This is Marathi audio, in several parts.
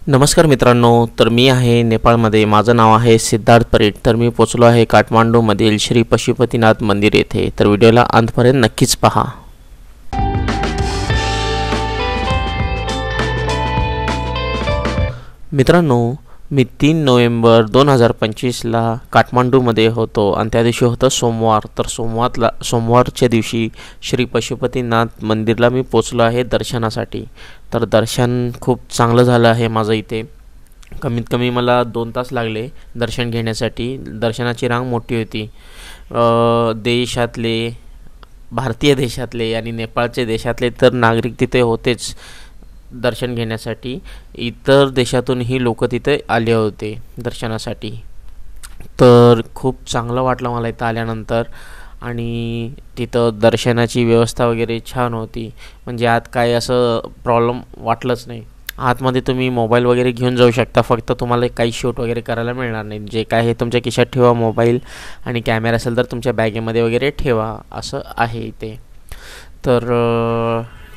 नमस्कार मित्रांनो, तर मी आहे नेपाळमध्ये. माझं नाव आहे सिद्धार्थ परीट. तर मी पोचलो आहे काठमांडूमधील श्री पशुपतीनाथ मंदिर येथे. तर व्हिडिओला अंतपर्यंत नक्कीच पहा. मित्रांनो, मी 3 नोव्हेंबर 2025ला काठमांडूमध्ये होतो आणि त्या दिवशी होतं सोमवार. तर सोमवारच्या दिवशी श्री पशुपतीनाथ मंदिरला मी पोचलो आहे दर्शनासाठी. तर दर्शन खूप चांगलं झालं आहे माझं इथे. कमीत कमी मला 2 तास लागले दर्शन घेण्यासाठी. दर्शनाची रांग मोठी होती. भारतीय देशातले आणि नेपाळचे देशातले तर नागरिक तिथे होतेच दर्शन घेण्यासाठी. इतर देशातूनही लोक तिथे आले होते दर्शनासाठी. तर खूप चांगलं वाटलं मला इथं आल्यानंतर. आणि तिथं दर्शनाची व्यवस्था वगैरे छान होती. म्हणजे आत काय असं प्रॉब्लेम वाटलंच नाही. आतमध्ये तुम्ही मोबाईल वगैरे घेऊन जाऊ शकता, फक्त तुम्हाला काही शूट वगैरे करायला मिळणार नाही. जे काय हे तुमच्या खिशात ठेवा मोबाईल, आणि कॅमेरा असेल तर तुमच्या बॅगेमध्ये वगैरे ठेवा, असं आहे इथे. तर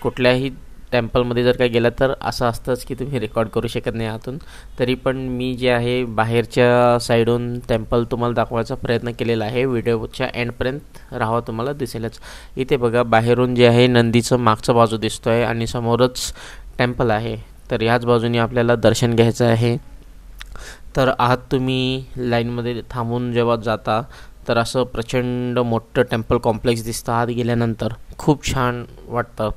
कुठल्याही टेम्पलमध्ये जर काय गेला तर असं असतंच की तुम्ही रेकॉर्ड करू शकत नाही आतून. तरी पण मी जे आहे बाहेरच्या साईडून टेम्पल तुम्हाला दाखवायचा प्रयत्न केलेला आहे. व्हिडिओच्या एंडपर्यंत राहावा, तुम्हाला दिसेलच. इथे बघा, बाहेरून जे आहे नंदीचं मागचं बाजू दिसतो आहे आणि समोरच टेम्पल आहे. तर ह्याच बाजूने आपल्याला दर्शन घ्यायचं आहे. तर आत तुम्ही लाईनमध्ये थांबून जेव्हा जाता तर असं प्रचंड मोठं टेम्पल कॉम्प्लेक्स दिसतं. आत गेल्यानंतर खूप छान वाटतं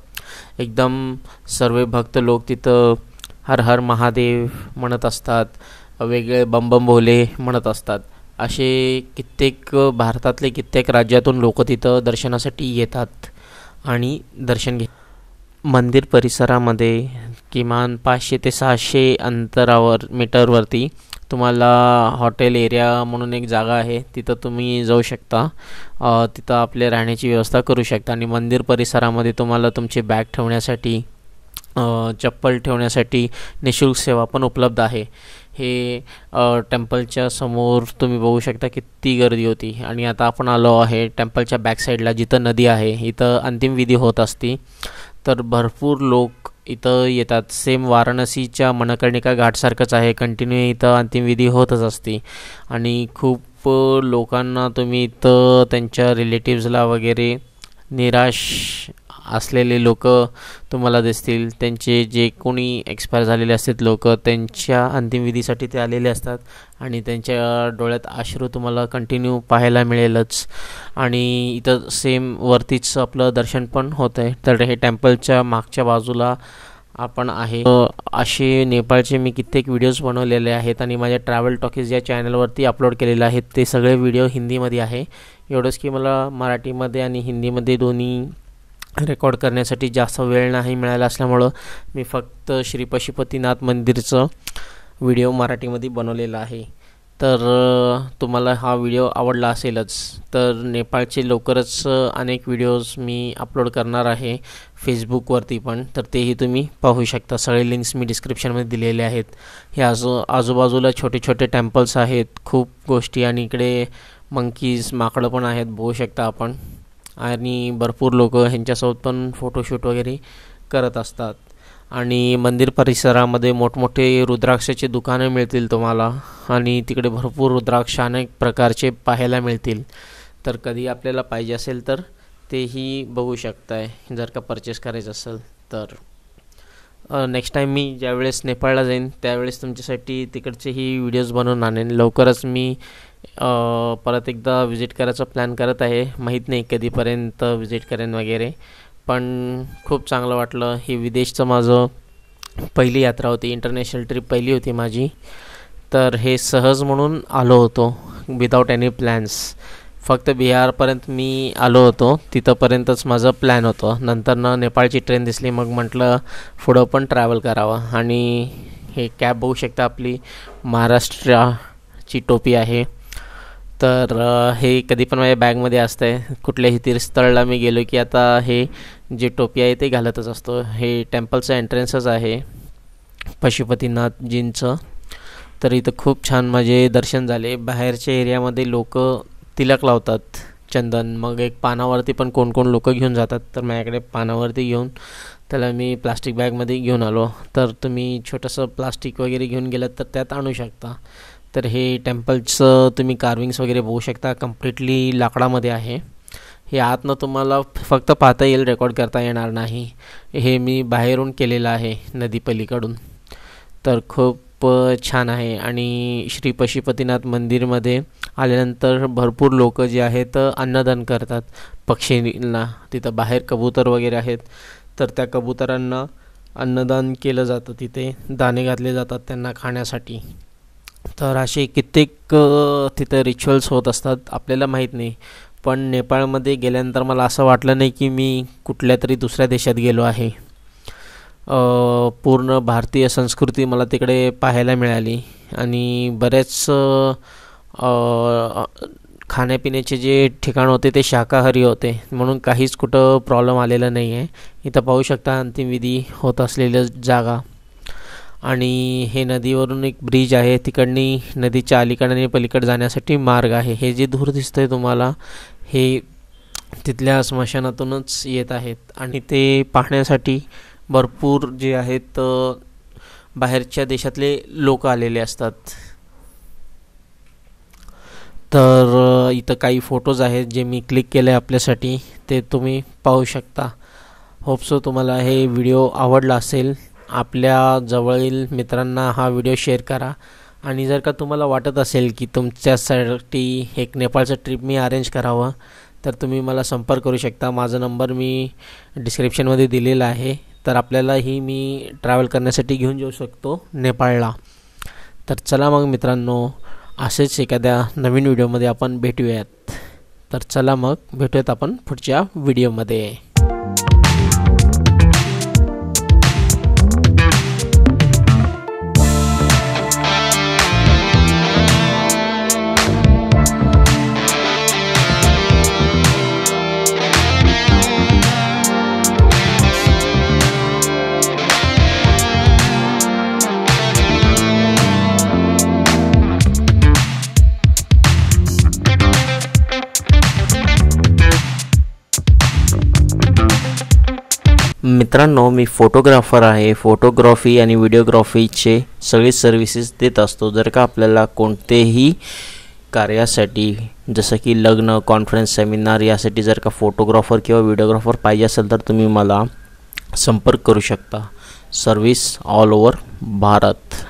एकदम. सर्व भक्त लोक तिथं हर हर महादेव म्हणत असतात, वेगळे बम बम भोले म्हणत असतात. असे भारतातले कित्येक राज्यातून लोक तिथं दर्शनासाठी येतात आणि दर्शन मंदिर परिसरामध्ये किमान 500 ते 600 मीटरवरती तुम्हाला हॉटेल एरिया म्हणून एक जागा आहे. तिथं तुम्ही जाऊ शकता. तिथं आपल्या राहण्याची व्यवस्था करू शकता. आणि मंदिर परिसरामध्ये तुम्हाला तुमची बॅग ठेवण्यासाठी, चप्पल ठेवण्यासाठी निःशुल्क सेवा पण उपलब्ध आहे. हे टेम्पलच्या समोर तुम्ही बघू शकता किती गर्दी होती. आणि आता आपण आलो आहे टेम्पलच्या बॅक साईडला, जिथं नदी आहे. इथं अंतिम विधी होत असती. तर भरपूर लोक इथं येतात. सेम वाराणसीच्या मनकर्णिका घाटसारखंच आहे. कंटिन्यू इथं अंतिमविधी होतच असते. आणि खूप लोकांना तुम्ही इथं त्यांच्या रिलेटिव्सला वगैरे निराश असलेले लोक तुम्हाला दिसतील. त्यांचे जे कोणी एक्सपायर झालेले असतात लोक, त्यांच्या अंतिमविधीसाठी ते आलेले असतात. आणि त्यांच्या डोळ्यात अश्रू तुम्हाला कंटिन्यू पाहायला मिळेलच. आणि इथं सेम वरतीच आपलं दर्शन पण होतं आहे. तर हे टेम्पलच्या मागच्या बाजूला आपण आहे. असे नेपाळचे मी कित्येक व्हिडिओज बनवलेले आहेत आणि माझ्या ट्रॅव्हल टॉकीज या चॅनलवरती अपलोड केलेले आहेत. ते सगळे व्हिडिओ हिंदीमध्ये आहे. एवढंच की मला मराठीमध्ये आणि हिंदीमध्ये दोन्ही रेकॉर्ड करण्यासाठी जास्त वेळ नाही मिळाला असल्यामुळं मी फक्त श्री पशुपतीनाथ मंदिरचं व्हिडिओ मराठीमध्ये बनवलेला आहे. तर तुम्हाला हा व्हिडिओ आवडला असेलच. तर नेपाळचे लवकरच अनेक व्हिडिओज मी अपलोड करणार आहे फेसबुकवरती पण. तर तेही तुम्ही पाहू शकता. सगळे लिंक्स मी डिस्क्रिप्शनमध्ये दिलेले आहेत. हे आजूबाजूला छोटे छोटे टेम्पल्स आहेत, खूप गोष्टी. आणि इकडे मंकीज, माकडं पण आहेत, बघू शकता आपण. आणि भरपूर लोक ह्यांच्यासोबत पण फोटोशूट वगैरे करत असतात. आणि मंदिर परिसरामध्ये मोठमोठे रुद्राक्षाचे दुकानं मिळतील तुम्हाला. आणि तिकडे भरपूर रुद्राक्ष अनेक प्रकारचे पाहायला मिळतील. तर कधी आपल्याला पाहिजे असेल तर तेही बघू शकताय, जर का परचेस करायचं असेल तर. नेक्स्ट टाईम मी ज्यावेळेस नेपाळला जाईन त्यावेळेस तुमच्यासाठी तिकडचेही व्हिडिओज बनवून आणेन. लवकरच मी परत एकदा विजिट करायचा प्लॅन करत आहे. माहीत नाही कधीपर्यंत विजिट करेन वगैरे. पण खूप चांगलं वाटलं. ही विदेशचं माझं पहिली यात्रा होती, इंटरनॅशनल ट्रिप पहिली होती माझी. तर हे सहज म्हणून आलो होतो, विदाऊट एनी प्लॅन्स. फक्त बिहारपर्यंत मी आलो होतो, तिथंपर्यंतच माझं प्लॅन होतं. नंतर नेपाळची ट्रेन दिसली, मग म्हटलं पुढं पण ट्रॅव्हल करावं. आणि हे कॅब बघू शकता, आपली महाराष्ट्राची टोपी आहे. तर हे कधी पण माझ्या बॅगमध्ये असतं आहे. कुठल्याही तीर्थस्थळाला मी गेलो की आता हे जे टोपी आहे ते घालतच असतो. हे टेम्पलचं एंट्रन्सच आहे पशुपतीनाथजींचं. तर इथं खूप छान माझे दर्शन झाले. बाहेरच्या एरियामध्ये लोक तिलक लावतात चंदन, मग एक पानावरती पण कोण कोण लोक घेऊन जातात. तर माझ्याकडे पानावरती घेऊन त्याला मी प्लास्टिक बॅगमध्ये घेऊन आलो. तर तुम्ही छोटंसं प्लास्टिक वगैरे घेऊन गेलात तर त्यात आणू शकता. तर हे टेम्पलचं तुम्ही कार्विंग्स वगैरे बघू शकता, कम्प्लिटली लाकडामध्ये आहे. हे आतनं तुम्हाला फक्त पाहता येईल, रेकॉर्ड करता येणार नाही. हे मी बाहेरून केलेलं आहे नदीपलीकडून. तर खूप छान आहे. आणि श्री पशुपतीनाथ मंदिरमध्ये आल्यानंतर भरपूर लोक जे आहेत अन्नदान करतात पक्षींना. तिथं बाहेर कबूतर वगैरे आहेत, तर त्या कबुतरांना अन्नदान केलं जातं. तिथे दाणे घातले जातात त्यांना खाण्यासाठी. तर असे कित्येक तिथं रिच्युअल्स होत असतात, आपल्याला माहीत नाही. पण नेपाळमध्ये गेल्यानंतर मला असं वाटलं नाही की मी कुठल्या तरी दुसऱ्या देशात गेलो आहे. पूर्ण भारतीय संस्कृती मला तिकडे पाहायला मिळाली. आणि बरेच खाण्यापिण्याचे जे ठिकाण होते ते शाकाहारी होते, म्हणून काहीच कुठं प्रॉब्लेम आलेला नाही आहे. इथं पाहू शकता अंतिमविधी होत असलेलं जागा. आणि हे नदीवरून एक ब्रिज आहे, तिकडनी नदीच्या अलीकडे आणि पलीकडे जाण्यासाठी मार्ग आहे. हे जे दूर दिसतंय तुम्हाला, हे तिथल्या स्मशानातूनच येत आहेत. आणि ते पाहण्यासाठी भरपूर जे आहेत बाहेरच्या देशातले लोक आलेले असतात. तर इथं काही फोटोज आहेत जे मी क्लिक केले आपल्यासाठी, ते तुम्ही पाहू शकता. होप्सो तुम्हाला हे व्हिडिओ आवडला असेल. आपल्या जवळील मित्रांना हा व्हिडिओ शेअर करा. आणि जर का तुम्हाला वाटत असेल की तुमच्यासाठी एक नेपाळचं ट्रिप मी अरेंज करावं, तर तुम्ही मला संपर्क करू शकता. माझा नंबर मी डिस्क्रिप्शनमध्ये दिलेला आहे. तर आपल्यालाही मी ट्रॅव्हल करण्यासाठी घेऊन जाऊ शकतो नेपाळला. तर चला मग मित्रांनो, असेच एखाद्या नवीन व्हिडिओमध्ये आपण भेटूयात. तर चला मग भेटूयात आपण पुढच्या व्हिडिओमध्ये. मित्रांनो, मी फोटोग्राफर आहे. फोटोग्राफी आणि व्हिडिओग्राफीचे सगळे सर्व्हिसेस देत असतो. जर का आपल्याला कोणतेही कार्यासाठी, जसं की लग्न, कॉन्फरन्स, सेमिनार, यासाठी जर का फोटोग्राफर किंवा व्हिडिओग्राफर पाहिजे असेल तर तुम्ही मला संपर्क करू शकता. Service all over Bharat.